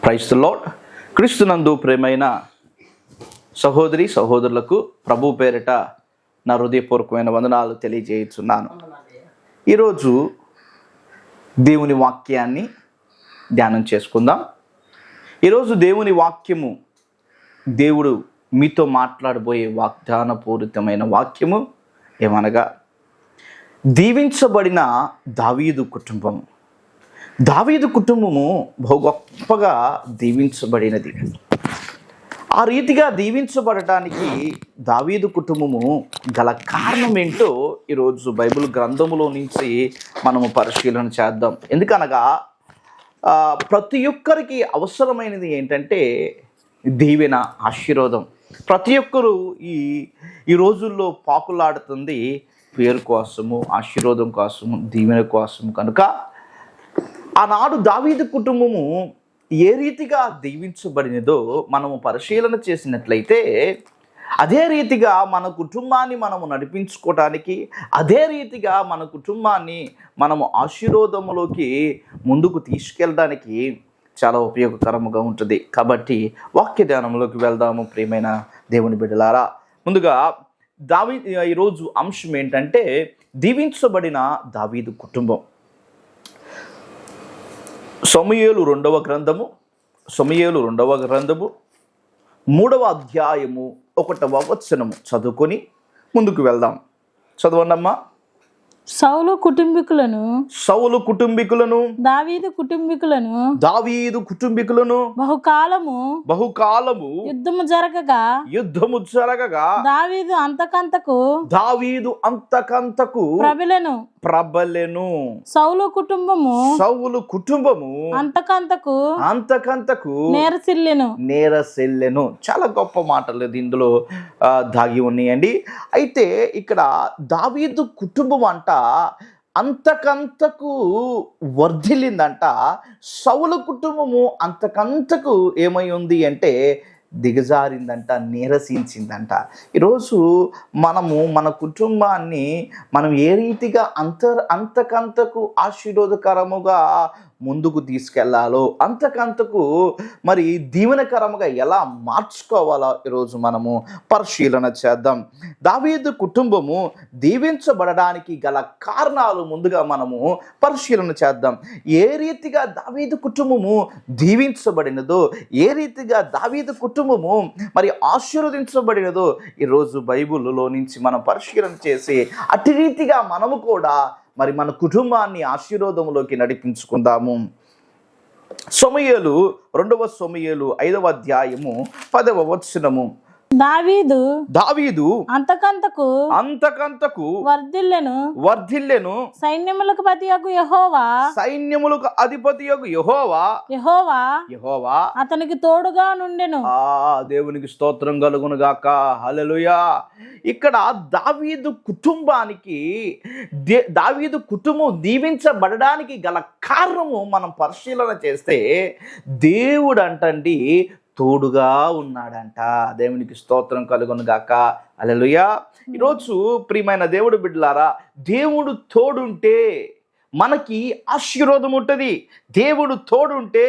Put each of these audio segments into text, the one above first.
Praise the lord. క్రీస్తునందు ప్రేమైన సహోదరి సహోదరులకు ప్రభు పేరిట నా హృదయపూర్వకమైన వందనాలు తెలియజేయుచున్నాను. ఈరోజు దేవుని వాక్యాన్ని ధ్యానం చేసుకుందాం. ఈరోజు దేవుని వాక్యము, దేవుడు మీతో మాట్లాడబోయే వాగ్దానపూరితమైన వాక్యము ఏమనగా, దీవించబడిన దావీదు కుటుంబము. దావీదు కుటుంబము బహు గొప్పగా దీవించబడినది. ఆ రీతిగా దీవించబడటానికి దావీదు కుటుంబము గల కారణం ఏంటో ఈరోజు బైబిల్ గ్రంథములో నుంచి మనము పరిశీలన చేద్దాం. ఎందుకనగా ప్రతి ఒక్కరికి అవసరమైనది ఏంటంటే దీవెన, ఆశీర్వాదం. ప్రతి ఒక్కరూ ఈ రోజుల్లో పాకులాడుతుంది పేరు కోసము, ఆశీర్వాదం కోసము, దీవెన కోసము. కనుక ఆనాడు దావీదు కుటుంబము ఏ రీతిగా దీవించబడినదో మనము పరిశీలన చేసినట్లయితే, అదే రీతిగా మన కుటుంబాన్ని మనము నడిపించుకోవటానికి, అదే రీతిగా మన కుటుంబాన్ని మనము ఆశీర్వాదములోకి ముందుకు తీసుకెళ్ళడానికి చాలా ఉపయోగకరముగా ఉంటుంది. కాబట్టి వాక్య ధ్యానంలోకి వెళ్దాము ప్రియమైన దేవుని బిడ్డలారా. ముందుగా ఈరోజు అంశం ఏంటంటే దీవించబడిన దావీదు కుటుంబం. సమూయేలు రెండవ గ్రంథము 3వ అధ్యాయము 1వ వచనము చదువుకొని ముందుకు వెళ్దాం. చదవండమ్మా. సౌలు కుటుంబీకులను దావీదు కుటుంబీకులను బహుకాలము యుద్ధము జరగగా దావీదు అంతకంతకు ప్రబలెను. సౌలు కుటుంబము అంతకంతకు నేరసిల్లెను. చాలా గొప్ప మాటలు ఇందులో దాగి ఉన్నాయండి. అయితే ఇక్కడ దావీదు కుటుంబం అంట అంతకంతకు వర్ధిల్లిందంట. సౌలు కుటుంబము అంతకంతకు ఏమై ఉంది అంటే దిగజారిందంట, నీరసించిందంట. ఈరోజు మనము మన కుటుంబాన్ని మనం ఏ రీతిగా అంతకంతకు ఆశీర్వాదకరముగా ముందుకు తీసుకెళ్లాలో, అంతకంతకు మరి దీవెనకరముగా ఎలా మార్చుకోవాలో ఈరోజు మనము పరిశీలన చేద్దాం. దావీదు కుటుంబము దీవించబడడానికి గల కారణాలు ముందుగా మనము పరిశీలన చేద్దాం. ఏ రీతిగా దావీదు కుటుంబము దీవించబడినదో, ఏ రీతిగా దావీదు కుటుంబము మరి ఆశీర్వదించబడినదో ఈరోజు బైబిల్లో నుంచి మనం పరిశీలన చేసి అటు రీతిగా మనము కూడా మరి మన కుటుంబాన్ని ఆశీర్వాదంలోకి నడిపించుకుందాము. సమూయేలు 2వ సమూయేలు 5వ అధ్యాయము 10వ వచనము. దావీదు అంతకంతకు వర్ధిల్లెను. సైన్యములకు అధిపతియగు యెహోవా అతనికి తోడుగా నుండెను. దేవునికి స్తోత్రం కలుగును గాక. హల్లెలూయా. ఇక్కడ దావీదు కుటుంబం దీవించబడడానికి గల కారణము మనం పరిశీలన చేస్తే, దేవుడు అంటండి తోడుగా ఉన్నాడంట. దేవునికి స్తోత్రం కలుగును గాక. హల్లెలూయా. ఈరోజు ప్రియమైన దేవుడు బిడ్డలారా, దేవుడు తోడుంటే మనకి ఆశీర్వాదం ఉంటుంది. దేవుడు తోడుంటే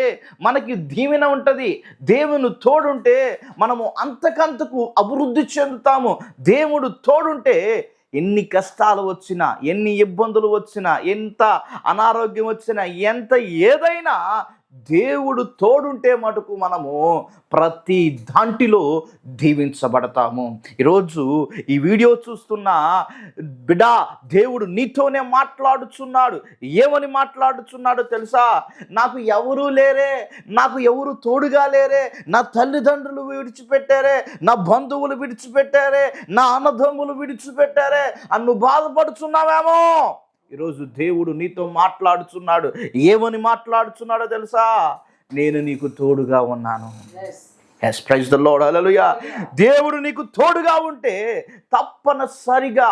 మనకి దీవెన ఉంటుంది. దేవుని తోడుంటే మనము అంతకంతకు అభివృద్ధి చెందుతాము. దేవుడు తోడుంటే ఎన్ని కష్టాలు వచ్చినా, ఎన్ని ఇబ్బందులు వచ్చినా, ఎంత అనారోగ్యం వచ్చినా, ఎంత ఏదైనా దేవుడు తోడుంటే మటుకు మనము ప్రతి దాంటిలో దీవించబడతాము. ఈరోజు ఈ వీడియో చూస్తున్న బిడ్డ, దేవుడు నీతోనే మాట్లాడుచున్నాడు. ఏమని మాట్లాడుచున్నాడో తెలుసా? నాకు ఎవరూ లేరే, నాకు ఎవరు తోడుగా లేరే, నా తల్లిదండ్రులు విడిచిపెట్టారే, నా బంధువులు విడిచిపెట్టారే, నా అన్నదమ్ములు విడిచిపెట్టారే అని నువ్వు బాధపడుచున్నావేమో. ఈరోజు దేవుడు నీతో మాట్లాడుచున్నాడు. ఏమని మాట్లాడుచున్నాడో తెలుసా? నేను నీకు తోడుగా ఉన్నాను. yes, praise the Lord. హల్లెలూయా. దేవుడు నీకు తోడుగా ఉంటే తప్పనిసరిగా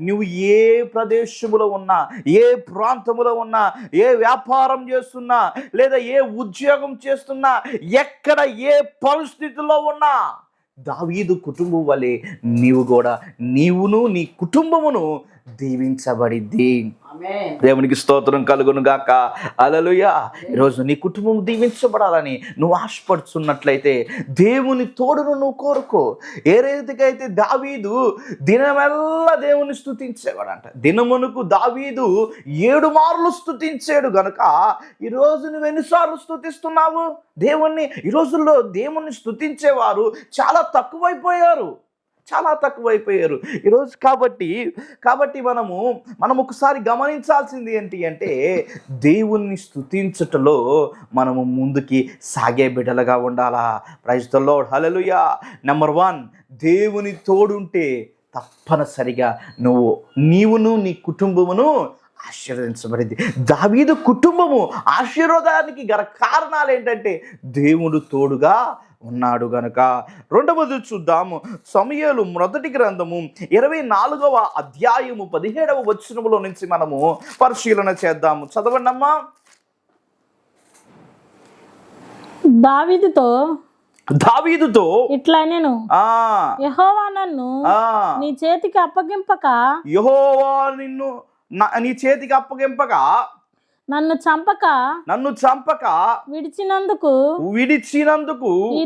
నువ్వు ఏ ప్రదేశములో ఉన్నా, ఏ ప్రాంతములో ఉన్నా, ఏ వ్యాపారం చేస్తున్నా, లేదా ఏ ఉద్యోగం చేస్తున్నా, ఎక్కడ ఏ పరిస్థితుల్లో ఉన్నా, దావీదు కుటుంబం వలె నీవును నీ కుటుంబమును దీవించబడిద్ది. దేవునికి స్తోత్రం కలుగును గాక. హల్లెలూయా. ఈరోజు నీ కుటుంబం దీవించబడాలని నువ్వు ఆశపడుతున్నట్లయితే దేవుని తోడును నువ్వు కోరుకో. ఏ రీతికైతే దావీదు దినమెల్లా దేవుని స్తుతించేవాడంట. దినమునకు దావీదు 7 మార్లు స్తుతించాడు గనుక ఈరోజు నువ్వు ఎన్నిసార్లు స్తుతిస్తున్నావు దేవుణ్ణి? ఈ రోజుల్లో దేవుణ్ణి స్తుతించేవారు చాలా తక్కువైపోయారు. ఈరోజు కాబట్టి మనం ఒకసారి గమనించాల్సింది ఏంటి అంటే దేవుణ్ణి స్తుతించుటలో మనము ముందుకి సాగే బిడ్డలుగా ఉండాలా. Praise the lord. Hallelujah. Number 1, దేవుని తోడుంటే తప్పనిసరిగా నీవును నీ కుటుంబమును ఆశీర్వదించబడింది. దావీదు కుటుంబము ఆశీర్వాదానికి గల కారణాలు ఏంటంటే దేవుడు తోడుగా ఉన్నాడు గనుక. రెండవది చూద్దాము. సమూయేలు మొదటి గ్రంథము 24వ అధ్యాయము 17వ వచనములో నుంచి మనము పరిశీలన చేద్దాము. చదవండి అమ్మా. దావీదుతో ఇట్లా నేను యెహోవా నన్ను నీ చేతికి అప్పగింపక నీ చేతికి అప్పగింపక నన్ను చంపక విడిచినందుకు ఈ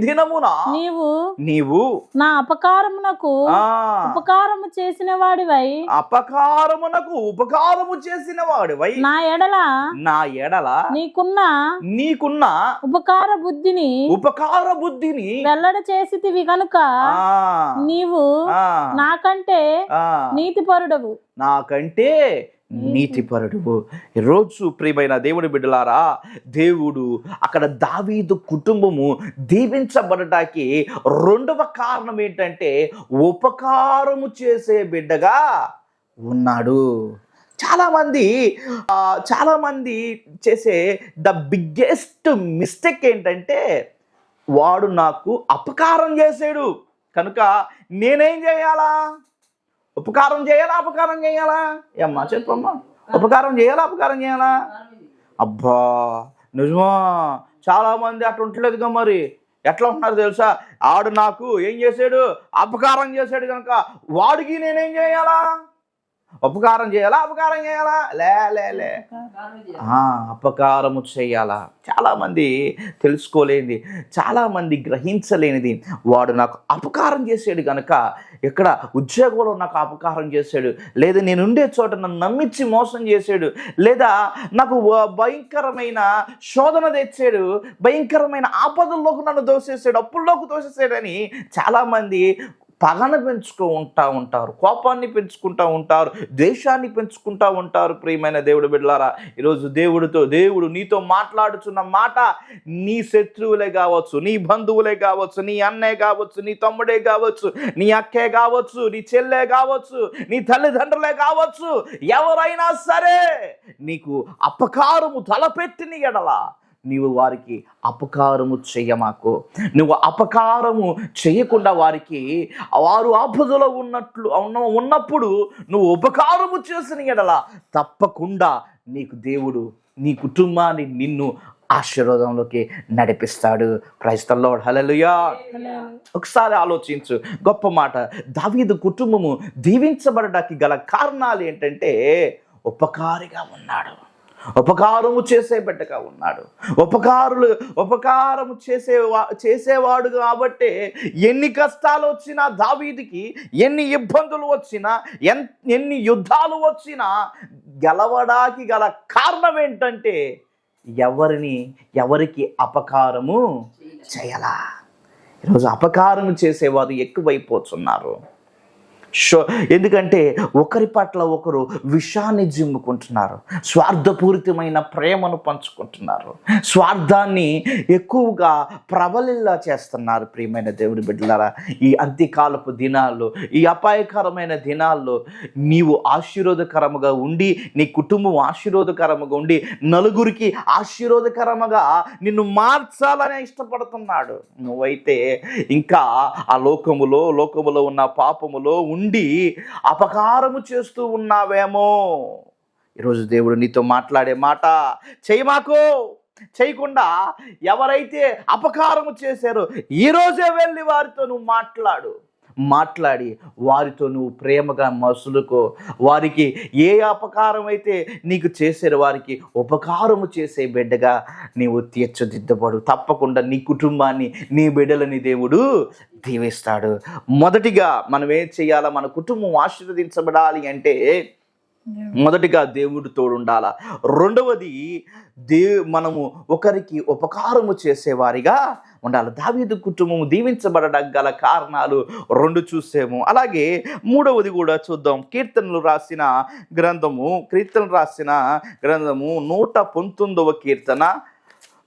దినమున నీవు నా అపకారమునకు ఉపకారము చేసిన వాడివై నా ఎడల నీకున్న ఉపకార బుద్ధిని వెల్లడి చేసితివి గనుక నీవు నాకంటే నీతిపరుడు. ఈరోజు ప్రియమైన దేవుని బిడ్డలారా, దేవుడు అక్కడ దావీదు కుటుంబము దీవించబడటానికి రెండవ కారణం ఏంటంటే ఉపకారము చేసే బిడ్డగా ఉన్నాడు. చాలామంది చేసే ద బిగ్గెస్ట్ మిస్టేక్ ఏంటంటే వాడు నాకు అపకారం చేసాడు కనుక నేనేం చేయాలా? ఉపకారం చేయాలా? ఏమ్మా చెప్పమ్మా. ఉపకారం చేయాలా? అబ్బా నిజమా? చాలామంది అట్లా ఉంటలేదుగా. మరి ఎట్లా ఉంటున్నారు తెలుసా? ఆడు నాకు ఏం చేశాడు? అపకారం చేశాడు కనుక వాడికి నేనేం చేయాలా? ఉపకారం చేయాలా? లే అపకారము చేయాలా? చాలామంది తెలుసుకోలేనిది, చాలామంది గ్రహించలేనిది, వాడు నాకు అపకారం చేసాడు కనుక ఎక్కడ ఉద్యోగంలో నాకు అపకారం చేశాడు, లేదా నేను ఉండే చోట నన్ను నమ్మించి మోసం చేశాడు, లేదా నాకు భయంకరమైన శోధన తెచ్చాడు, భయంకరమైన ఆపదల్లోకి నన్ను దోసేసాడు, అప్పుల్లోకి దోసేసాడని చాలామంది పగను పెంచుకుంటూ ఉంటారు, కోపాన్ని పెంచుకుంటూ ఉంటారు, ద్వేషాన్ని పెంచుకుంటూ ఉంటారు. ప్రియమైన దేవుడు బిడ్డలారా, ఈరోజు దేవుడు నీతో మాట్లాడుచున్న మాట నీ శత్రువులే కావచ్చు, నీ బంధువులే కావచ్చు, నీ అన్నే కావచ్చు, నీ తమ్ముడే కావచ్చు, నీ అక్కే కావచ్చు, నీ చెల్లె కావచ్చు, నీ తల్లిదండ్రులే కావచ్చు, ఎవరైనా సరే నీకు అపకారము తలపెట్టిన ఎడల నీవు వారికి అపకారము చేయమాకు. నువ్వు అపకారము చేయకుండా వారు ఆపదలో ఉన్నప్పుడు నువ్వు ఉపకారము చేసిన ఎడల తప్పకుండా నీకు దేవుడు నీ కుటుంబాన్ని నిన్ను ఆశీర్వాదంలోకి నడిపిస్తాడు. Praise the lord. హల్లెలూయా. ఒకసారి ఆలోచించు. గొప్ప మాట. దావీదు కుటుంబము దీవించబడడానికి గల కారణాలు ఏంటంటే ఉపకారిగా ఉన్నాడు, ఉపకారము చేసే బిడ్డగా ఉన్నాడు, ఉపకారము చేసేవాడు కాబట్టి ఎన్ని కష్టాలు వచ్చినా, దావీదుకి ఎన్ని ఇబ్బందులు వచ్చినా, ఎన్ని యుద్ధాలు వచ్చినా గెలవడానికి గల కారణం ఏంటంటే ఎవరికి అపకారము చేయాలా? ఈరోజు అపకారము చేసేవారు ఎక్కువైపోతున్నారు. ఎందుకంటే ఒకరి పట్ల ఒకరు విషాన్ని జిమ్ముకుంటున్నారు, స్వార్థపూరితమైన ప్రేమను పంచుకుంటున్నారు, స్వార్థాన్ని ఎక్కువగా ప్రబలిలా చేస్తున్నారు. ప్రియమైన దేవుడి బిడ్డలారా, ఈ అంత్యకాలపు దినాల్లో, ఈ అపాయకరమైన దినాల్లో నీవు ఆశీర్వాదకరముగా ఉండి, నీ కుటుంబం ఆశీర్వాదకరముగా ఉండి, నలుగురికి ఆశీర్వాదకరముగా నిన్ను మార్చాలని ఇష్టపడుతున్నాడు. నువ్వైతే ఇంకా ఆ లోకములో ఉన్న పాపములో ఉండి అపకారము చేస్తూ ఉన్నావేమో. ఈరోజు దేవుడు నీతో మాట్లాడే మాట, చేయకుండా ఎవరైతే అపకారము చేశారో ఈరోజే వెళ్ళి వారితో నువ్వు మాట్లాడు. మాట్లాడి వారితో నువ్వు ప్రేమగా మసులుకో. వారికి ఏ అపకారం అయితే నీకు చేశారో వారికి ఉపకారము చేసే బిడ్డగా నీవు తీర్చిదిద్దబడు. తప్పకుండా నీ కుటుంబాన్ని, నీ బిడ్డలని దేవుడు దీవిస్తాడు. మొదటిగా మనం ఏం చేయాలా? మన కుటుంబం ఆశీర్వదించబడాలి అంటే మొదటిగా దేవుడు తోడుండాల. రెండవది మనము ఒకరికి ఉపకారము చేసేవారిగా ఉండాలి. దావీదు కుటుంబం దీవించబడడానికి గల కారణాలు 2 చూసాము. అలాగే మూడవది కూడా చూద్దాం. కీర్తనలు రాసిన గ్రంథము 119వ కీర్తన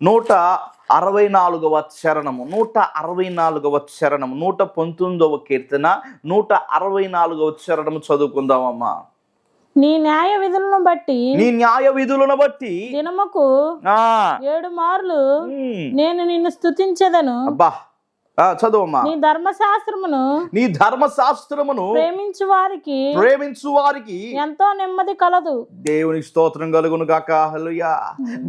164వ చరణము 164వ చరణము 119వ కీర్తన 164వ చరణము చదువుకుందామమ్మా. నీ న్యాయ విధులను బట్టి దినముకు 7 మార్లు నేను నిన్ను స్తుతించెదను. అబ్బా, చదువమ్మా. నీ ధర్మశాస్త్రమును ప్రేమించు వారికి ఎంతో నెమ్మది కలదు. దేవునికి స్తోత్రం కలుగును గాక. హల్లెలూయా.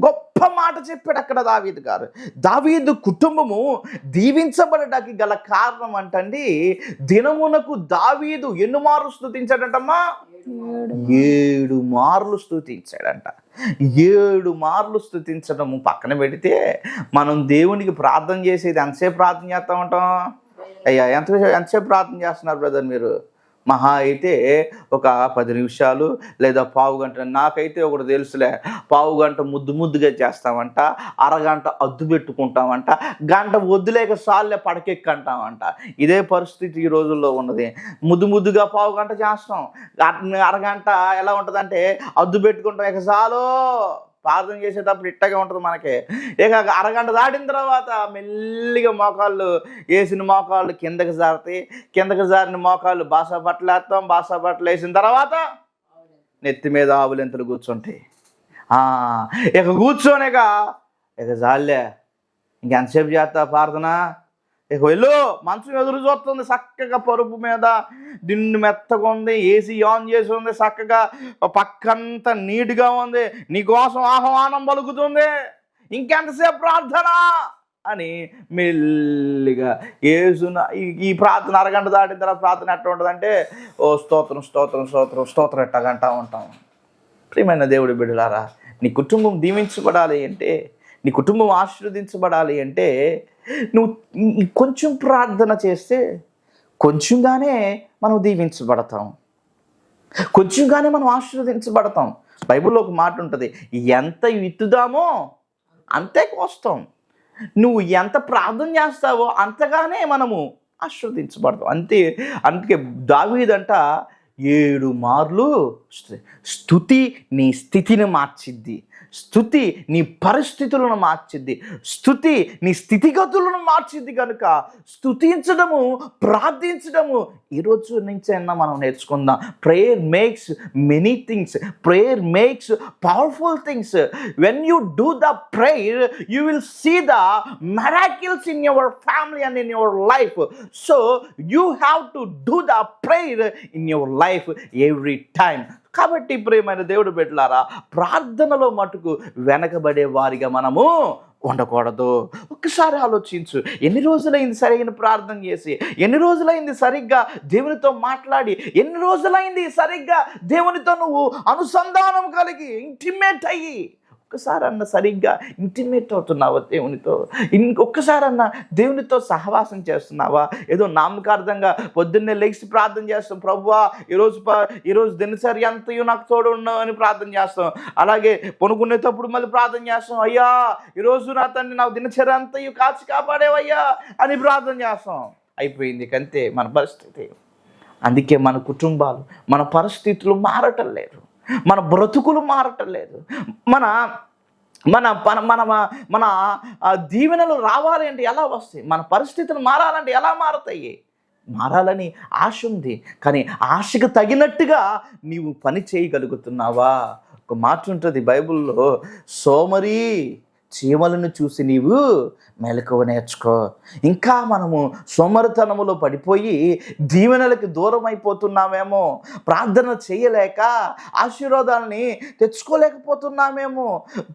గొప్ప మాట చెప్పాడు అక్కడ దావీదు గారు. దావీదు కుటుంబము దీవించబడడానికి గల కారణం అంటండి, దినమునకు దావీదు ఎన్ని మార్లు స్తుతించాడంటమ్మా? 7 మార్లు స్తుతించాడంట. 7 మార్లు స్తుతించడము పక్కన పెడితే మనం దేవునికి ప్రార్థన చేసేది ఎంతసేపు ప్రార్థన చేస్తూ ఉంటాం? అయ్యా, ఎంతసేపు ప్రార్థన చేస్తున్నారు బ్రదర్ మీరు? మహా అయితే ఒక 10 నిమిషాలు లేదా పావు గంట. నాకైతే ఒకటి తెలుసులే, పావు గంట ముద్దుగా చేస్తామంట, అరగంట అద్దు పెట్టుకుంటామంట, గంట వద్దులేక సార్లే పడకెక్కంటామంట. ఇదే పరిస్థితి ఈ రోజుల్లో ఉన్నది. ముద్దుగా పావు గంట చేస్తాం, అరగంట ఎలా ఉంటుందంటే అద్దు పెట్టుకుంటాం. ఇక చాలు ప్రార్థన చేసేటప్పుడు ఇట్టగా ఉంటుంది మనకి. ఇక అరగంట దాటిన తర్వాత మెల్లిగా మోకాళ్ళు వేసిన మోకాళ్ళు కిందకి జారుతాయి. కిందకి జారిన మోకాళ్ళు బాసా బట్టలు వేస్తాం. బాసా బట్టలు వేసిన తర్వాత నెత్తి మీద ఆవులెంతలు కూర్చుంటాయి. ఇక కూర్చోనేక ఇక జాలే, ఇంకెంతసేపు చేస్తా ప్రార్థన? ఇక వెళ్ళు, మంచం ఎదురు చూస్తుంది చక్కగా, పరుపు మీద దిండు మెత్తగా ఉంది, ఏసీ ఆన్ చేసి ఉంది, చక్కగా పక్కంతా నీట్గా ఉంది, నీకోసం ఆహ్వానం పలుకుతుంది. ఇంకెంతసేపు ప్రార్థన అని మెల్లిగా ఏసున ఈ ప్రార్థన అరగంట దాటిన తర్వాత ప్రార్థన ఎట్లా ఉంటుందంటే, ఓ స్తోత్రం స్తోత్రం స్తోత్రం స్తోత్రం ఎట్టగంటా ఉంటాం. ప్రియమైన దేవుడి బిడ్డలారా, నీ కుటుంబం దీవించబడాలి అంటే, నీ కుటుంబం ఆశీర్వదించబడాలి అంటే నువ్వు కొంచెం ప్రార్థన చేస్తే కొంచెంగానే మనం దీవించబడతాం, కొంచెంగానే మనం ఆశీర్వదించబడతాం. బైబిల్లో ఒక మాట ఉంటుంది, ఎంత విత్తుదామో అంతే కోస్తాం. నువ్వు ఎంత ప్రార్థన చేస్తావో అంతగానే మనము ఆశీర్వదించబడతాం. అందుకే దావీదంట 7 మార్లు స్తుతి నీ స్థితిని మార్చిద్ది, స్తుతి నీ పరిస్థితులను మార్చిద్ది, స్తుతి నీ స్థితిగతులను మార్చిద్ది. కనుక స్తుతించడము, ప్రార్థించడము ఈరోజు నుంచైనా మనం నేర్చుకుందాం. Prayer makes many things, prayer makes powerful things. When you do the prayer you will see the miracles in your family and in your life. So you have to do the prayer in your life every time. కాబట్టి ప్రియమైన దేవుడు బిడ్డలారా, ప్రార్థనలో మటుకు వెనకబడే వారిగా మనము ఉండకూడదు. ఒక్కసారి ఆలోచించు, ఎన్ని రోజులైంది సరైన ప్రార్థన చేసి, ఎన్ని రోజులైంది సరిగ్గా దేవునితో మాట్లాడి, ఎన్ని రోజులైంది సరిగ్గా దేవునితో నువ్వు అనుసంధానం కలిగి ఇంటిమేట్ అయ్యి ఒక్కసారి అన్న సరిగ్గా ఇంటిమేట్ అవుతున్నావా దేవునితో? ఇంకొక్కసారి అన్న దేవునితో సహవాసం చేస్తున్నావా? ఏదో నామకార్థంగా పొద్దున్నే లెగిసి ప్రార్థన చేస్తాం, ప్రభువా ఈరోజు దినచర్య అంతయు నాకు తోడు అని ప్రార్థన చేస్తాం. అలాగే పొనుకునేటప్పుడు మళ్ళీ ప్రార్థన చేస్తాం, అయ్యా ఈరోజు నా తండ్రి నా దినచర్య అంతయు కాచి కాపాడేవయ్యా అని ప్రార్థన చేస్తాం. అయిపోయింది కంతే మన పరిస్థితి. అందుకే మన కుటుంబాలు, మన పరిస్థితులు మారటం లేదు, మన బ్రతుకులు మారటం లేదు. మన మన మన మన దీవెనలు రావాలి అంటే ఎలా వస్తాయి? మన పరిస్థితులు మారాలంటే ఎలా మారతాయి? మారాలని ఆశ ఉంది, కానీ ఆశకు తగినట్టుగా నీవు పని చేయగలుగుతున్నావా? ఒక మాట ఉంటుంది బైబిల్లో, సోమరి చీమలను చూసి నీవు మెలకువ నేర్చుకో. ఇంకా మనము సోమరితనములో పడిపోయి దీవెనలకి దూరం అయిపోతున్నామేమో, ప్రార్థన చేయలేక ఆశీర్వాదాలని తెచ్చుకోలేకపోతున్నామేమో,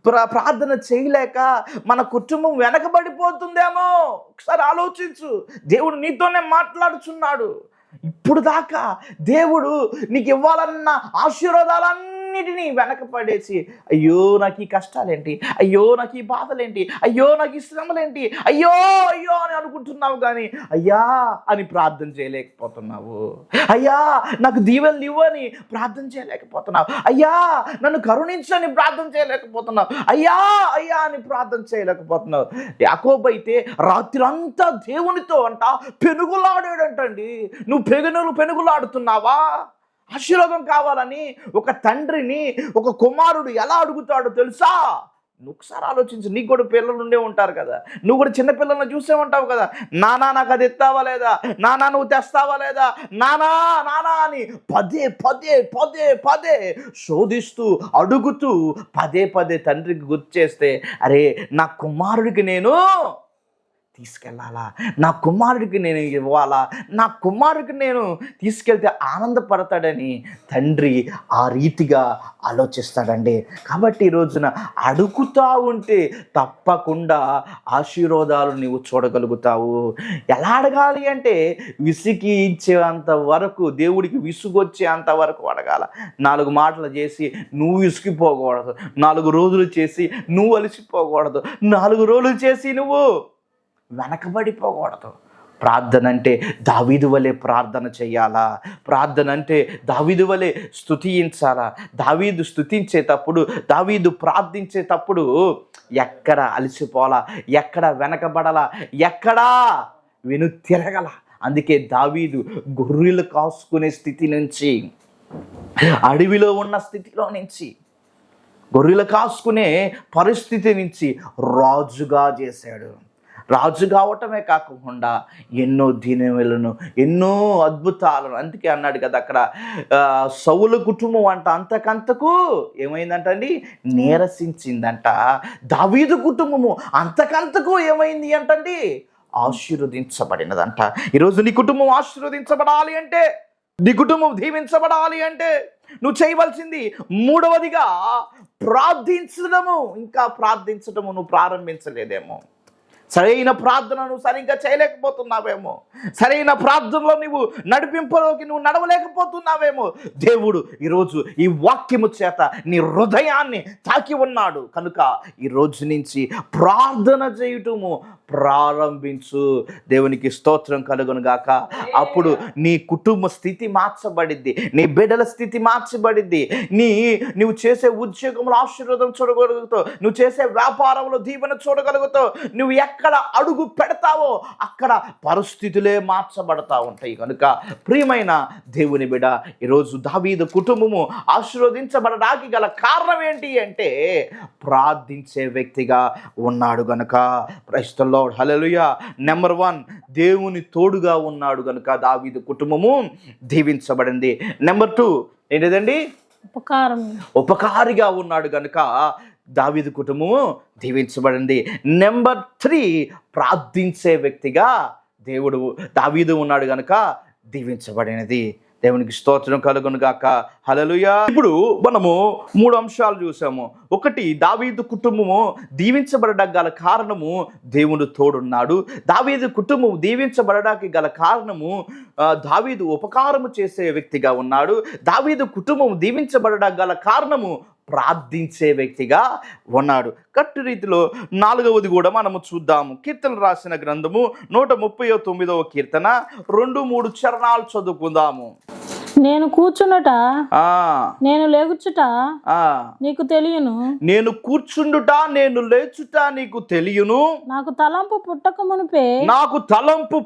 ప్రార్థన చేయలేక మన కుటుంబం వెనకబడిపోతుందేమో. ఒకసారి ఆలోచించు, దేవుడు నీతోనే మాట్లాడుచున్నాడు. ఇప్పుడు దాకా దేవుడు నీకు ఇవ్వాలన్న ఆశీర్వాదాలన్నిటినీ వెనకపడేసి అయ్యో నాకు ఈ కష్టాలేంటి, అయ్యో నాకు ఈ బాధలేంటి, అయ్యో నాకు ఈ శ్రమలేంటి, అయ్యో అయ్యో అని అనుకుంటున్నావు, కానీ అయ్యా అని ప్రార్థన చేయలేకపోతున్నావు. అయ్యా నాకు దీవెనలు ఇవ్వని ప్రార్థన చేయలేకపోతున్నావు. అయ్యా నన్ను కరుణించని ప్రార్థన చేయలేకపోతున్నావు. అయ్యా అయ్యా అని ప్రార్థన చేయలేకపోతున్నావు. యాకోబు అయితే రాత్రంతా దేవునితో పెనుగులాడాడంటండి. నువ్వు పెనుగులాడుతున్నావా? ఆశీర్వాదం కావాలని ఒక తండ్రిని ఒక కుమారుడు ఎలా అడుగుతాడో తెలుసా? నువ్వు ఒకసారి ఆలోచించు. నీకు కూడా పిల్లలు ఉండే ఉంటారు కదా, నువ్వు కూడా చిన్న పిల్లలను చూసే ఉంటావు కదా. నానా నాకు అది ఎత్తావా లేదా, నానా నువ్వు తెస్తావా లేదా, నానా నానా అని పదే పదే పదే పదే శోధిస్తూ అడుగుతూ పదే పదే తండ్రికి గుర్తు చేస్తే, అరే నా కుమారుడికి నేను తీసుకెళ్ళాలా, నా కుమారుడికి నేను ఇవ్వాలా, నా కుమారుడికి నేను తీసుకెళ్తే ఆనందపడతాడని తండ్రి ఆ రీతిగా ఆలోచిస్తాడండి. కాబట్టి ఈ రోజున అడుగుతూ ఉంటే తప్పకుండా ఆశీర్వాదాలు నీవు చూడగలుగుతావు. ఎలా అడగాలి అంటే విసిగించేంత వరకు, దేవుడికి విసుగొచ్చేంత వరకు అడగాల. 4 మాటలు చేసి నువ్వు విసిగిపోకూడదు, 4 రోజులు చేసి నువ్వు అలసిపోకూడదు, 4 రోజులు చేసి నువ్వు వెనకబడిపోకూడదు. ప్రార్థన అంటే దావీదు వలె ప్రార్థన చేయాలా, ప్రార్థన అంటే దావీదు వలె స్తుతించాలా. దావీదు స్తుతించేటప్పుడు, దావీదు ప్రార్థించేటప్పుడు ఎక్కడ అలసిపోలా, ఎక్కడ వెనకబడాలా, ఎక్కడా వెనుతిరగల. అందుకే దావీదు గొర్రెలు కాసుకునే స్థితి నుంచి, అడవిలో ఉన్న స్థితిలో నుంచి, గొర్రెలు కాసుకునే పరిస్థితి నుంచి రాజుగా చేశాడు. రాజు కావటమే కాకుండా ఎన్నో దీనెలను, ఎన్నో అద్భుతాలను. అందుకే అన్నాడు కదా అక్కడ, సౌలు కుటుంబం అంతకంతకు ఏమైందంటండి, నీరసించిందంట. దావీదు కుటుంబము అంతకంతకు ఏమైంది అంటండి, ఆశీర్వదించబడినదంట. ఈరోజు నీ కుటుంబం ఆశీర్వదించబడాలి అంటే, నీ కుటుంబం దీవించబడాలి అంటే నువ్వు చేయవలసింది 3వదిగా ప్రార్థించడము. ఇంకా ప్రార్థించడము నువ్వు ప్రారంభించలేదేమో, సరైన ప్రార్థన నువ్వు సరిగ్గా చేయలేకపోతున్నావేమో, సరైన ప్రార్థనలో నువ్వు నడిపింపులోకి నువ్వు నడవలేకపోతున్నావేమో. దేవుడు ఈరోజు ఈ వాక్యము చేత నీ హృదయాన్ని తాకి ఉన్నాడు కనుక ఈ రోజు నుంచి ప్రార్థన చేయటము ప్రారంభించు. దేవునికి స్తోత్రం కలుగును గాక. అప్పుడు నీ కుటుంబ స్థితి మార్చబడిద్ది, నీ బిడ్డల స్థితి మార్చబడిద్ది, నువ్వు చేసే ఉద్యోగంలో ఆశీర్వాదం చూడగలుగుతావు, నువ్వు చేసే వ్యాపారంలో దీవెన చూడగలుగుతావు. నువ్వు ఎక్కడ అడుగు పెడతావో అక్కడ పరిస్థితులే మార్చబడతా ఉంటాయి. కనుక ప్రియమైన దేవుని బిడ్డ, ఈరోజు దావీదు కుటుంబము ఆశీర్వదించబడడానికి గల కారణం ఏంటి అంటే ప్రార్థించే వ్యక్తిగా ఉన్నాడు గనుక. Praise the lord, hallelujah. Number 1, దేవుని తోడుగా ఉన్నాడు గనుక దావీదు కుటుంబము దీవించబడింది. నెంబర్ 2 ఏంటిదండి, ఉపకారిగా ఉన్నాడు గనుక దావీదు కుటుంబము దీవించబడింది. నెంబర్ 3, ప్రార్థించే వ్యక్తిగా దావీదు ఉన్నాడు గనుక దీవించబడినది. దేవునికి స్తోత్రం కలుగును గాక. హల్లెలూయా. ఇప్పుడు మనము 3 అంశాలు చూసాము. 1, దావీదు కుటుంబము దీవించబడడానికి గల కారణము దేవుడు తోడున్నాడు. దావీదు కుటుంబం దీవించబడడానికి గల కారణము దావీదు ఉపకారము చేసే వ్యక్తిగా ఉన్నాడు. దావీదు కుటుంబం దీవించబడడానికి గల కారణము ప్రార్థించే వ్యక్తిగా ఉన్నాడు. కట్టు రీతిలో 4వది కూడా మనము చూద్దాము. కీర్తనలు రాసిన గ్రంథము 139వ కీర్తన 2-3 చరణాలు చదువుకుందాము. నేను కూర్చుండుట నేను లేగుచుట నీకు తెలియను, నేను కూర్చుండుట నేను లేచుట నీకు తెలియను, నాకు తలంపు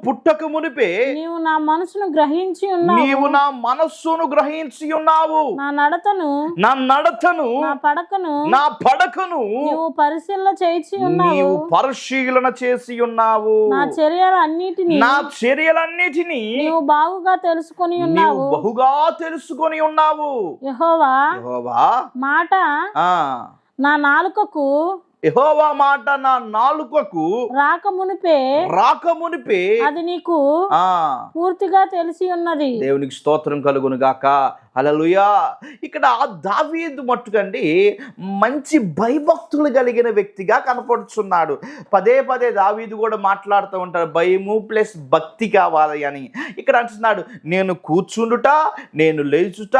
పుట్టక మునిపే నీవు నా మనసును గ్రహించి ఉన్నావు, నీవు నా మనస్సును గ్రహించి ఉన్నావు, నా నడతను నా పడకను నీవు పరిశీలన చేసి ఉన్నావు, నా చర్యలన్నిటిని నీవు బాగుగా తెలుసుకొని ఉన్నావు. యెహోవా మాట నా నాలుకకు రాక మునిపే అది నీకు పూర్తిగా తెలిసి ఉన్నది. దేవునికి స్తోత్రం కలుగును గాక. హల్లెలూయా. ఇక్కడ దావీదు మట్టుకండి మంచి భయభక్తులు కలిగిన వ్యక్తిగా కనపడుచున్నాడు. పదే పదే దావీదు కూడా మాట్లాడుతూ ఉంటాడు, భయము ప్లస్ భక్తి కావాలి అని. ఇక్కడ అంటున్నాడు, నేను కూర్చుండుట, నేను లేచుట,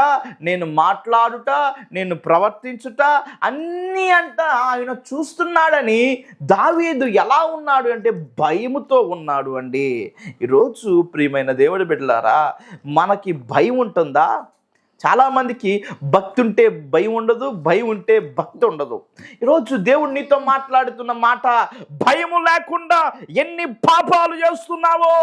నేను మాట్లాడుట, నేను ప్రవర్తించుట అన్నీ అంట ఆయన చూస్తున్నాడని. దావీదు ఎలా ఉన్నాడు అంటే భయముతో ఉన్నాడు అండి. ఈరోజు ప్రియమైన దేవుడి బిడ్డలారా, మనకి భయం ఉంటుందా? చాలామందికి భక్తి ఉంటే భయం ఉండదు, భయం ఉంటే భక్తి ఉండదు. ఈరోజు దేవుడు నీతో మాట్లాడుతున్న మాట, భయము లేకుండా ఎన్ని పాపాలు చేస్తున్నావో,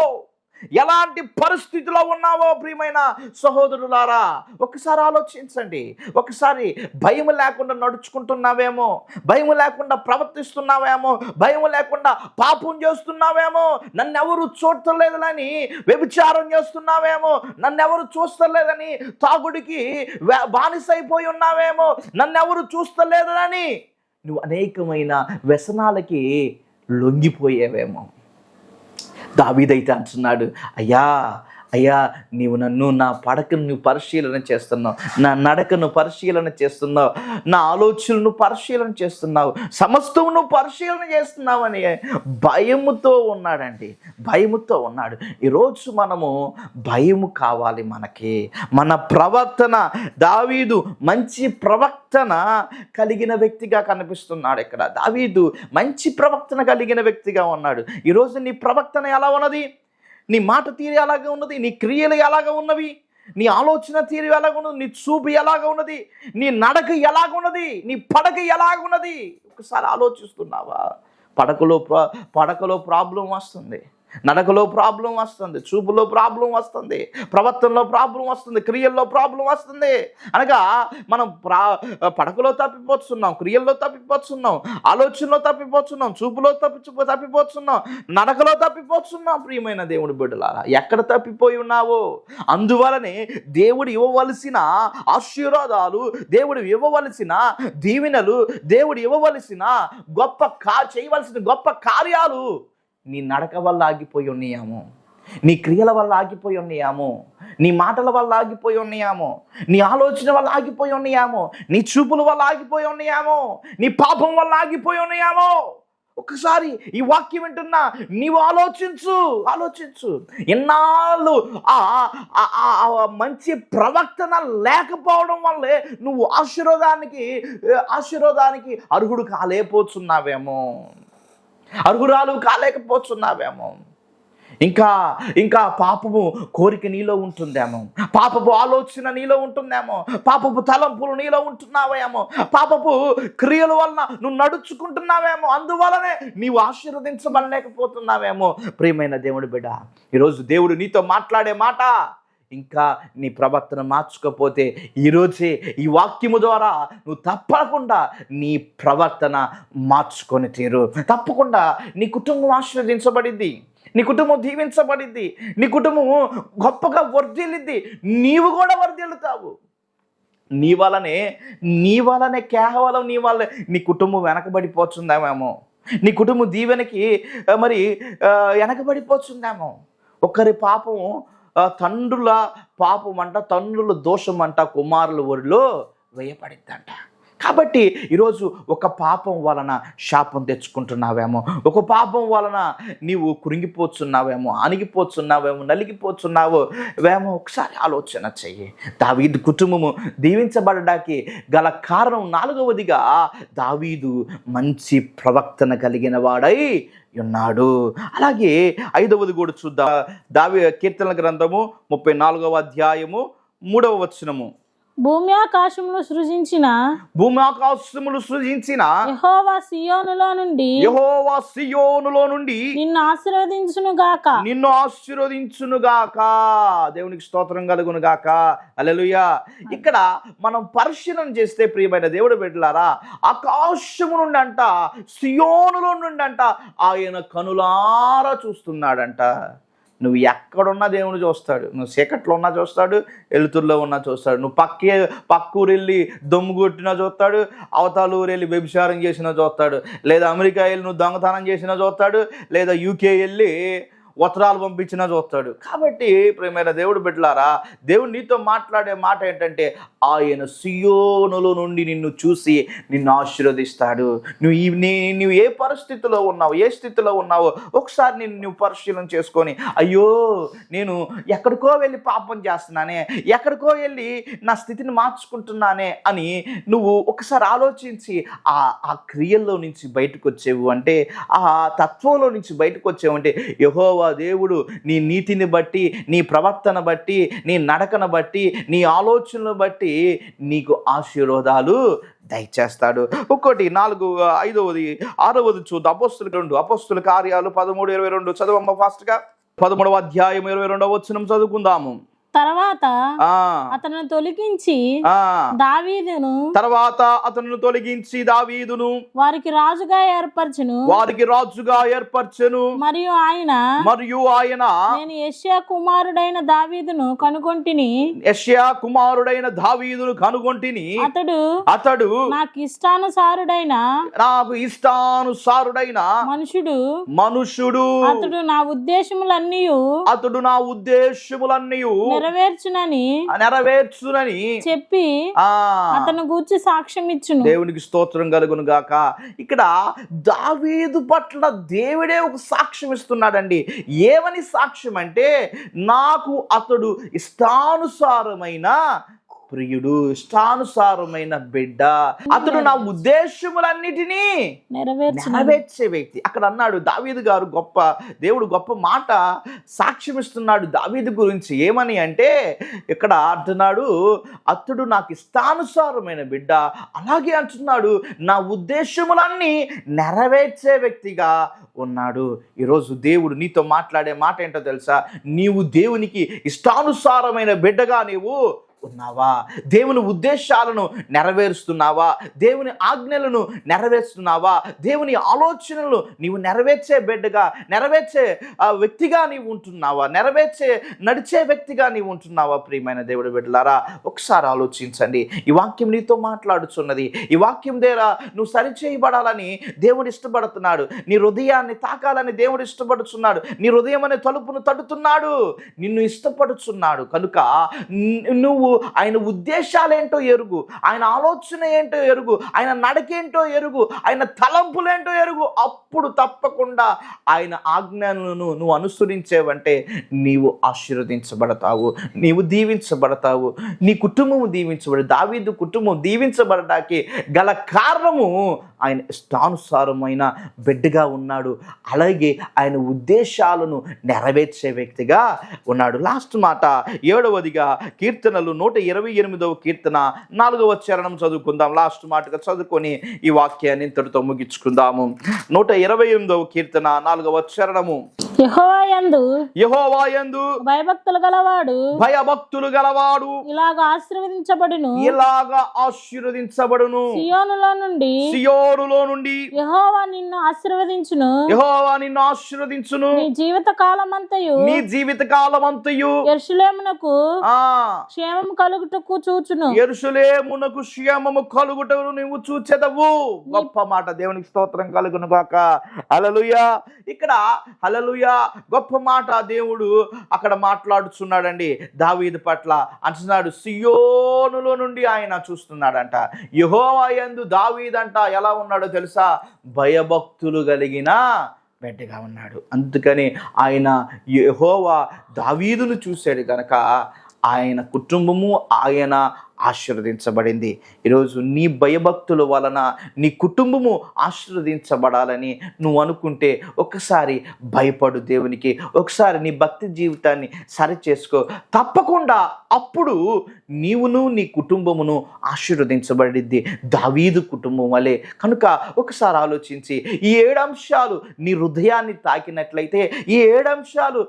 ఎలాంటి పరిస్థితిలో ఉన్నావో ప్రియమైన సహోదరులారా ఒకసారి ఆలోచించండి. ఒకసారి భయం లేకుండా నడుచుకుంటున్నావేమో, భయం లేకుండా ప్రవర్తిస్తున్నావేమో, భయం లేకుండా పాపం చేస్తున్నావేమో, నన్నెవరు చూడలేదని వ్యభిచారం చేస్తున్నావేమో, నన్నెవరు చూస్తలేదని తాగుడికి బానిసైపోయి ఉన్నావేమో, నన్నెవరు చూస్తలేదని నువ్వు అనేకమైన వ్యసనాలకి లొంగిపోయేవేమో. దావీదైతే అంటున్నాడు, అయ్యా అయ్యా నీవు నన్ను, నా పడకను నువ్వు పరిశీలన చేస్తున్నావు, నా నడకను పరిశీలన చేస్తున్నావు, నా ఆలోచనలను పరిశీలన చేస్తున్నావు, సమస్తము నువ్వు పరిశీలన చేస్తున్నావు అని భయముతో ఉన్నాడండి. భయముతో ఉన్నాడు. ఈరోజు మనము భయము కావాలి మనకి. మన ప్రవర్తన, దావీదు మంచి ప్రవర్తన కలిగిన వ్యక్తిగా కనిపిస్తున్నాడు. ఇక్కడ దావీదు మంచి ప్రవర్తన కలిగిన వ్యక్తిగా ఉన్నాడు. ఈరోజు నీ ప్రవర్తన ఎలా ఉన్నది? నీ మాట తీరు ఎలాగా ఉన్నది? నీ క్రియలు ఎలాగ ఉన్నవి? నీ ఆలోచన తీరు ఎలాగ ఉన్నది? నీ చూపు ఎలాగ ఉన్నది? నీ నడక ఎలాగ ఉన్నది? నీ పడక ఎలాగ ఉన్నది? ఒకసారి ఆలోచిస్తున్నావా? పడకలో ప్రాబ్లం వస్తుంది, నడకలో ప్రాబ్లం వస్తుంది, చూపులో ప్రాబ్లం వస్తుంది, ప్రవర్తనలో ప్రాబ్లం వస్తుంది, క్రియల్లో ప్రాబ్లం వస్తుంది. అనగా మనం పడకలో తప్పిపోతున్నాం, క్రియల్లో తప్పిపోతున్నాం, ఆలోచనలో తప్పిపోతున్నాం, చూపులో తప్పిపోతున్నాం, నడకలో తప్పిపోతున్నాం. ప్రియమైన దేవుడి బిడ్డలారా, ఎక్కడ తప్పిపోయి ఉన్నావో అందువలనే దేవుడు ఇవ్వవలసిన ఆశీర్వాదాలు, దేవుడు ఇవ్వవలసిన దీవెనలు, దేవుడు ఇవ్వవలసిన చేయవలసిన గొప్ప కార్యాలు నీ నడక వల్ల ఆగిపోయి ఉన్నాయేమో, నీ క్రియల వల్ల ఆగిపోయి ఉన్నాయేమో, నీ మాటల వల్ల ఆగిపోయి ఉన్నాయేమో, నీ ఆలోచన వల్ల ఆగిపోయి ఉన్నాయేమో, నీ చూపుల వల్ల ఆగిపోయి ఉన్నాయేమో, నీ పాపం వల్ల ఆగిపోయి ఉన్నాయేమో. ఒకసారి ఈ వాక్యం వింటున్నా నీవు ఆలోచించు. ఎన్నాళ్ళు మంచి ప్రవర్తన లేకపోవడం వల్లే నువ్వు ఆశీర్వాదానికి అర్హుడు కాలేకపోతున్నావేమో, అర్హురాలు కాలేకపోతున్నావేమో. ఇంకా పాపము కోరిక నీలో ఉంటుందేమో, పాపపు ఆలోచన నీలో ఉంటుందేమో, పాపపు తలంపులు నీలో ఉంటున్నావేమో, పాపపు క్రియల వలన నువ్వు నడుచుకుంటున్నావేమో, అందువలనే నీవు ఆశీర్వదించబడలేకపోతున్నావేమో. ప్రియమైన దేవుడి బిడ్డ, ఈరోజు దేవుడు నీతో మాట్లాడే మాట, ఇంకా నీ ప్రవర్తన మార్చుకోకపోతే ఈరోజే ఈ వాక్యము ద్వారా నువ్వు తప్పకుండా నీ ప్రవర్తన మార్చుకొని తీరు. తప్పకుండా నీ కుటుంబం ఆశీర్వదించబడింది, నీ కుటుంబం దీవించబడింది, నీ కుటుంబం గొప్పగా వర్ధిల్లిద్ది, నీవు కూడా వర్ధిల్లుతావు. నీ వలనే కేవలం నీ కుటుంబం వెనకబడిపోతుందేమో, నీ కుటుంబం దీవెనకి మరి వెనకబడిపోతుందేమో. ఒకరి పాపము తండ్రుల పాపం అంట, తండ్రుల దోషం అంట కుమారుల ఊరిలో వేయపడిద్దంట. కాబట్టి ఈరోజు ఒక పాపం వలన శాపం తెచ్చుకుంటున్నావేమో, ఒక పాపం వలన నీవు కురింగిపోతున్నావేమో, అణిగిపోతున్నావేమో, నలిగిపోతున్నావేమో. ఒకసారి ఆలోచన చెయ్యి. దావీదు కుటుంబము దీవించబడడానికి గల కారణం 4వదిగా దావీదు మంచి ప్రవర్తన కలిగిన వాడై ఉన్నాడు. అలాగే 5వది కూడా చూద్దాం. కీర్తనల గ్రంథము 34వ అధ్యాయము 3వ వచనము. భూమి ఆకాశములు సృజించిన యెహోవా సియోనులో నుండి నిన్ను ఆశీర్వదించును గాక. దేవునికి స్తోత్రం కలుగును గాక. హల్లెలూయా. ఇక్కడ మనం పరిశీలన చేస్తే ప్రియమైన దేవుడు బిడ్డలారా, ఆకాశము నుండి అంట, సియోనులో నుండి అంట ఆయన కనులారా చూస్తున్నాడంట. నువ్వు ఎక్కడున్నా దేవుని చూస్తాడు. నువ్వు చీకట్లో ఉన్నా చూస్తాడు, వెలుతురులో ఉన్నా చూస్తాడు. నువ్వు పక్కూరు వెళ్ళి దొమ్ము కొట్టినా చూస్తాడు, అవతల ఊరు వెళ్ళి వ్యభిచారం చేసినా చూస్తాడు, లేదా అమెరికా వెళ్ళి నువ్వు దొంగతనం చేసినా చూస్తాడు, లేదా యూకే వెళ్ళి ఉత్తరాలు పంపించినా చూస్తాడు. కాబట్టి ప్రియమైన దేవుడు బిడ్డలారా, దేవుడు నీతో మాట్లాడే మాట ఏంటంటే ఆయన సియోనులో నుండి నిన్ను చూసి నిన్ను ఆశీర్వదిస్తాడు. నువ్వు ఏ పరిస్థితిలో ఉన్నావు, ఏ స్థితిలో ఉన్నావో ఒకసారి నువ్వు పరిశీలన చేసుకొని, అయ్యో నేను ఎక్కడికో వెళ్ళి పాపం చేస్తున్నానే, ఎక్కడికో వెళ్ళి నా స్థితిని మార్చుకుంటున్నానే అని నువ్వు ఒకసారి ఆలోచించి ఆ క్రియల్లో నుంచి బయటకు వచ్చేవు అంటే, ఆ తత్వంలో నుంచి బయటకు వచ్చేవు అంటే, యెహోవా దేవుడు నీ నీతిని బట్టి, నీ ప్రవర్తన బట్టి, నీ నడకను బట్టి, నీ ఆలోచనలు బట్టి నీకు ఆశీర్వాదాలు దయచేస్తాడు. ఇంకోటి 4, 5వది, 6వది చూద్దాం. అపోస్తుల కార్యాలు 13:22 చదవమ్మ ఫాస్ట్గా. 13వ అధ్యాయం 22వ వచనం చదువుకుందాము. తర్వాత అతను తొలగించి దావీదును వారికి రాజుగా ఏర్పరచెను. మరియు ఆయన నేను యెషయా కుమారుడైన దావీదును కనుగొంటిని. అతడు నాకు ఇష్టానుసారుడైన మనుషుడు. అతడు నా ఉద్దేశములన్నీ నెరవేర్చునని చెప్పి అతను గూర్చి సాక్ష్యం ఇచ్చును. దేవునికి స్తోత్రం కలుగును గాక. ఇక్కడ దావీదు పట్ల దేవుడే ఒక సాక్ష్యం ఇస్తున్నాడండి. ఏమని సాక్ష్యం అంటే, నాకు అతడు ఇష్టానుసారమైన ప్రియుడు, ఇష్టానుసారమైన బిడ్డ, అతడు నా ఉద్దేశములన్నిటినీ నెరవేర్చే వ్యక్తి. అక్కడ అన్నాడు దావీదు గారు, దేవుడు గొప్ప మాట సాక్ష్యం ఇస్తున్నాడు దావీదు గురించి. ఏమని అంటే, ఇక్కడ అంటున్నాడు అతడు నాకు ఇష్టానుసారమైన బిడ్డ, అలాగే అంటున్నాడు నా ఉద్దేశములన్నీ నెరవేర్చే వ్యక్తిగా ఉన్నాడు. ఈరోజు దేవుడు నీతో మాట్లాడే మాట ఏంటో తెలుసా? నీవు దేవునికి ఇష్టానుసారమైన బిడ్డగా నీవు ఉన్నావా? దేవుని ఉద్దేశాలను నెరవేరుస్తున్నావా? దేవుని ఆజ్ఞలను నెరవేరుస్తున్నావా? దేవుని ఆలోచనలు నీవు నెరవేర్చే బిడ్డగా, నెరవేర్చే వ్యక్తిగా నీవు ఉంటున్నావా? నడిచే వ్యక్తిగా నీవు ఉంటున్నావా? ప్రియమైన దేవుడి బిడ్డలారా, ఒకసారి ఆలోచించండి. ఈ వాక్యం నీతో మాట్లాడుచున్నది. ఈ వాక్యం ద్వారా నువ్వు సరిచేయబడాలని దేవుడు ఇష్టపడుతున్నాడు. నీ హృదయాన్ని తాకాలని దేవుడు ఇష్టపడుతున్నాడు. నీ హృదయం అనే తలుపును తడుతున్నాడు. నిన్ను ఇష్టపడుచున్నాడు. కనుక నువ్వు ఆయన ఉద్దేశాలేంటో ఎరుగు, ఆయన ఆలోచన ఏంటో ఎరుగు, ఆయన నడకేంటో ఎరుగు, ఆయన తలంపులేంటో ఎరుగు. అప్పుడు తప్పకుండా ఆయన ఆజ్ఞలను నువ్వు అనుసరించేవంటే నీవు ఆశీర్వదించబడతావు, నీవు దీవించబడతావు, నీ కుటుంబము దావీదు కుటుంబం దీవించబడటానికి గల కారణము ఆయన ఇష్టానుసారమైన బిడ్డగా ఉన్నాడు. అలాగే ఆయన ఉద్దేశాలను నెరవేర్చే వ్యక్తిగా ఉన్నాడు. లాస్ట్ మాట 7వదిగా కీర్తనలు 128వ కీర్తన 4వ చరణం చదువుకుందాం. లాస్ట్ మాటగా చదువుకొని ఈ వాక్యాన్ని ఇంతటితో ముగించుకుందాము. 128వ కీర్తన 4వ చరణము. యెహోవాయందు భయభక్తులు గలవాడు ఇలాగా ఆశీర్వదించబడును. సియోనులో నుండి యెహోవా నిన్ను ఆశీర్వదించును. నీ జీవిత కాలమంతయు యెరూషలేమునకు క్షేమము కలుగుటకు నీవు చూచెదవు. గొప్ప మాట. దేవునికి స్తోత్రం కలుగును గాక. హల్లెలూయా. ఇక్కడ హల్లెలూయా గొప్ప మాట దేవుడు అక్కడ మాట్లాడుచున్నాడండి దావీదు పట్ల. అంటున్నాడు సియోనులో నుండి ఆయన చూస్తున్నాడంట. యెహోవా యందు దావీదంట ఎలా ఉన్నాడో తెలుసా? భయభక్తులు కలిగిన బిడ్డగా ఉన్నాడు. అందుకని ఆయన యెహోవా దావీదును చూశాడు కనుక ఆయన కుటుంబము ఆయన ఆశీర్వదించబడింది. ఈరోజు నీ భయభక్తుల వలన నీ కుటుంబము ఆశీర్వదించబడాలని నువ్వు అనుకుంటే ఒకసారి భయపడు దేవునికి. ఒకసారి నీ భక్తి జీవితాన్ని సరిచేసుకో. తప్పకుండా అప్పుడు నీవును నీ కుటుంబమును ఆశీర్వదించబడిద్ది దావీదు కుటుంబం వలె. కనుక ఒకసారి ఆలోచించి ఈ 7 అంశాలు నీ హృదయాన్ని తాకినట్లయితే, ఈ 7 అంశాలు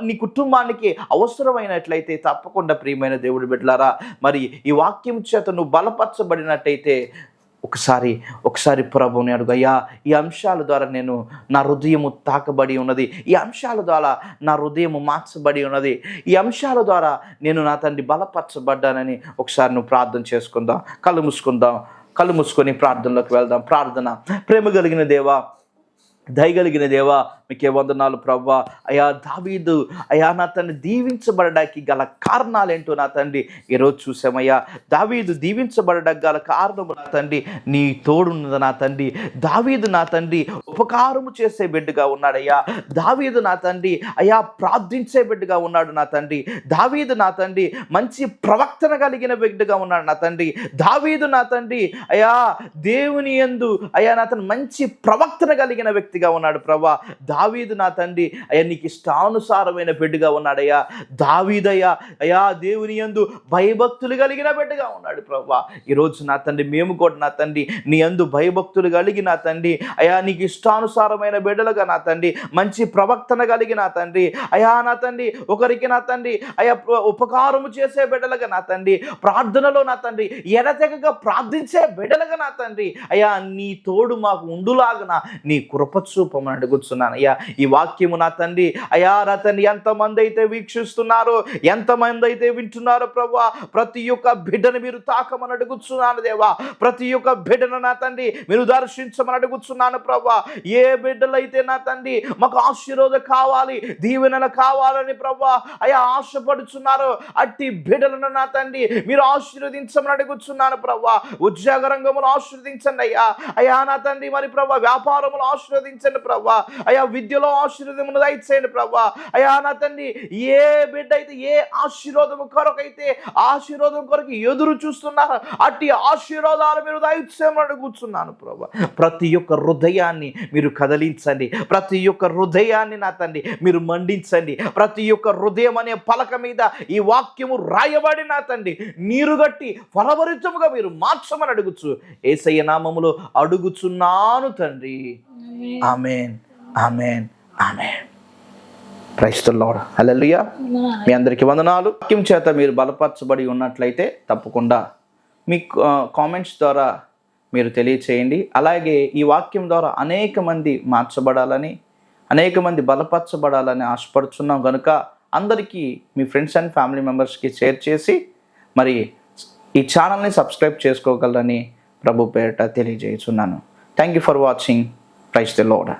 నీ కుటుంబానికి అవసరమైనట్లయితే తప్పకుండా ప్రియమైన దేవుడి బిడ్డలారా, మరి ఈ వాక్యం చేత నువ్వు బలపరచబడినట్టయితే ఒకసారి ప్రభువుని అడుగు, అయ్యా ఈ అంశాల ద్వారా నా హృదయము తాకబడి ఉన్నది, ఈ అంశాల ద్వారా నా హృదయము మార్చబడి ఉన్నది, ఈ అంశాల ద్వారా నా తండ్రి బలపరచబడ్డానని ఒకసారి నువ్వు ప్రార్థన చేసుకుందాం. కళ్ళు మూసుకొని ప్రార్థనలోకి వెళ్దాం. ప్రార్థన. ప్రేమ కలిగిన దేవా, దయగలిగిన దేవా మీకే వందనాలు ప్రవ్వా. అయా దావీదు అయా నా తండ్రి దీవించబడడానికి గల కారణాలేంటో నా తండ్రి ఈరోజు చూసామయ్యా. దావీదు దీవించబడడానికి గల కారణము నా తండ్రి నీ తోడున్నది నా తండ్రి. దావీదు నా తండ్రి ఉపకారము చేసే బిడ్డగా ఉన్నాడయ్యా. దావీదు నా తండ్రి అయా ప్రార్థించే బిడ్డగా ఉన్నాడు నా తండ్రి. దావీదు నా తండ్రి మంచి ప్రవక్తన కలిగిన బిడ్డగా ఉన్నాడు నా తండ్రి. దావీదు నా తండ్రి అయా దేవుని యందు అయా నా తండ్రి మంచి ప్రవక్తన కలిగిన వ్యక్తిగా ఉన్నాడు ప్రభా. దావీదు నా తండ్రి అయ్యా నీకు ఇష్టానుసారమైన బిడ్డగా ఉన్నాడయ్యా. దావీదయ్యా అయా దేవుని యందు భయభక్తులు కలిగిన బిడ్డగా ఉన్నాడు ప్రభా. ఈరోజు నా తండ్రి మేము కూడా నా తండ్రి నీ యందు భయభక్తులు కలిగి నా తండ్రి అయా నీకు ఇష్టానుసారమైన బిడ్డలుగా నా తండ్రి మంచి ప్రవక్తన కలిగి నా తండ్రి అయా నా తండ్రి ఒకరికి నా తండ్రి అయా ఉపకారము చేసే బిడ్డలుగా నా తండ్రి ప్రార్థనలో నా తండ్రి ఎడతెగగా ప్రార్థించే బిడ్డలుగా నా తండ్రి అయా నీ తోడు మాకు ఉండులాగన నీ కృపచూపమని అడుగుతున్నాను అయ్యా. ఈ వాక్యము నా తండ్రి అయా నా తండ్రి ఎంతమంది అయితే వీక్షిస్తున్నారో ఎంతమంది అయితే వింటున్నారో ప్రభా ప్రతి ఒక్క బిడ్డను మీరు తాకమని అడుగుతున్నాను దేవా. ప్రతి ఒక్క బిడ్డను నా తండ్రి మీరు దర్శించమని అడుగుతున్నాను ప్రభా. ఏ బిడ్డలైతే నా తండ్రి మాకు ఆశీర్వాదం కావాలి దీవెనలు కావాలని ప్రభా అయా ఆశపడుచున్నారో అట్టి బిడ్డలను నా తండ్రి మీరు ఆశీర్వదించమని అడుగుతున్నాను ప్రభా. ఉద్యోగ రంగమును ఆశీర్వదించండి అయ్యా. అయా నా తండ్రి మరి ప్రభా వ్యాపారములు ఆశీర్వదించండి ప్రభా. అయా విద్యలో ఆశీర్వాదమును దయచేయండి ప్రభా. అయా నా తండ్రి ఏ బిడ్డ అయితే ఏ ఆశీర్వాదము కొరకైతే ఆశీర్వాదం కొరకు ఎదురు చూస్తున్నారు అట్టి ఆశీర్వాదాలు మీరు దయచేయమని అడుగుతున్నాను ప్రభా. ప్రతి ఒక్క హృదయాన్ని మీరు కదిలించండి. ప్రతి ఒక్క హృదయాన్ని నా తండ్రి మీరు మండించండి. ప్రతి ఒక్క హృదయం అనే పలక మీద ఈ వాక్యము రాయబడి నా తండ్రి నీరుగట్టి ఫలభరితముగా మీరు మార్చమని అడుగుచు యేసయ్య నామములో అడుగుచున్నాను తండ్రి. ఆమేన్ ఆమేన్ ఆమేన్. Praise the lord. హల్లెలూయా. మీ అందరికీ వందనాలు. వాక్యం చేత మీరు బలపరచబడి ఉన్నట్లయితే తప్పకుండా మీ కామెంట్స్ ద్వారా మీరు తెలియచేయండి. అలాగే ఈ వాక్యం ద్వారా అనేక మంది మార్చబడాలని అనేక మంది బలపరచబడాలని ఆశపడుతున్నాం కనుక అందరికీ మీ ఫ్రెండ్స్ అండ్ ఫ్యామిలీ మెంబర్స్కి షేర్ చేసి మరి ఈ ఛానల్ని సబ్స్క్రైబ్ చేసుకోగలరని ప్రభు పేరిట తెలియజేస్తున్నాను. Thank you for watching. Praise the lord.